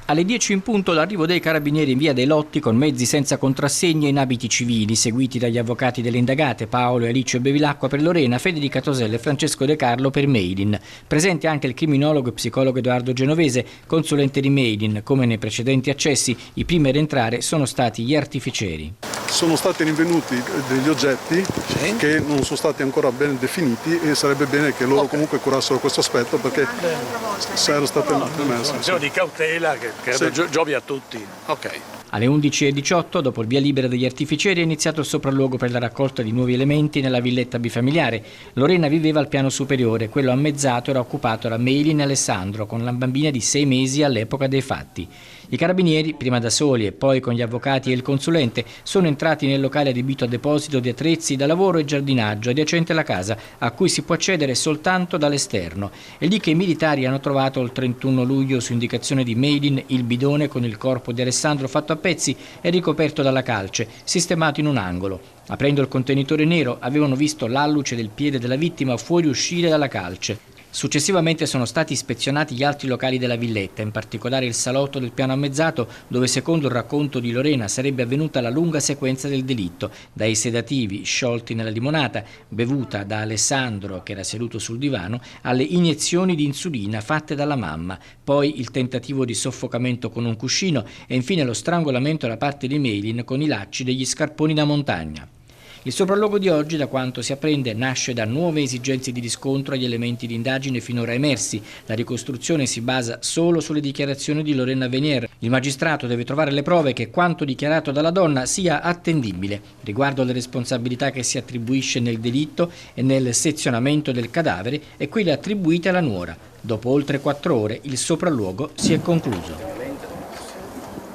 Alle 10 in punto l'arrivo dei carabinieri in via dei Lotti con mezzi senza contrassegno e in abiti civili, seguiti dagli avvocati delle indagate Paolo e Alice Bevilacqua per Lorena, Federica Tosella e Francesco De Carlo per Meilin. Presente anche il criminologo e psicologo Edoardo Genovese, consulente di Meilin. Come nei precedenti accessi, i primi ad entrare sono stati gli artificieri. Sono stati rinvenuti degli oggetti che non sono stati ancora ben definiti e sarebbe bene che loro comunque curassero questo aspetto perché se era stata un'azione di cautela che credo giovi a tutti. Ok. Alle 11:18, dopo il via libera degli artificieri, è iniziato il sopralluogo per la raccolta di nuovi elementi nella villetta bifamiliare. Lorena viveva al piano superiore, quello ammezzato era occupato da Meilin e Alessandro, con la bambina di 6 mesi all'epoca dei fatti. I carabinieri, prima da soli e poi con gli avvocati e il consulente, sono entrati nel locale adibito a deposito di attrezzi da lavoro e giardinaggio adiacente alla casa, a cui si può accedere soltanto dall'esterno. È lì che i militari hanno trovato il 31 luglio, su indicazione di Meilin, il bidone con il corpo di Alessandro fatto a pezzi e ricoperto dalla calce, sistemato in un angolo. Aprendo il contenitore nero, avevano visto l'alluce del piede della vittima fuoriuscire dalla calce. Successivamente sono stati ispezionati gli altri locali della villetta, in particolare il salotto del piano ammezzato, dove secondo il racconto di Lorena sarebbe avvenuta la lunga sequenza del delitto, dai sedativi sciolti nella limonata, bevuta da Alessandro che era seduto sul divano, alle iniezioni di insulina fatte dalla mamma, poi il tentativo di soffocamento con un cuscino e infine lo strangolamento da parte di Meilin con i lacci degli scarponi da montagna. Il sopralluogo di oggi, da quanto si apprende, nasce da nuove esigenze di riscontro agli elementi di indagine finora emersi. La ricostruzione si basa solo sulle dichiarazioni di Lorena Venier. Il magistrato deve trovare le prove che quanto dichiarato dalla donna sia attendibile. Riguardo alle responsabilità che si attribuisce nel delitto e nel sezionamento del cadavere e quelle attribuite alla nuora. Dopo oltre 4 ore il sopralluogo si è concluso.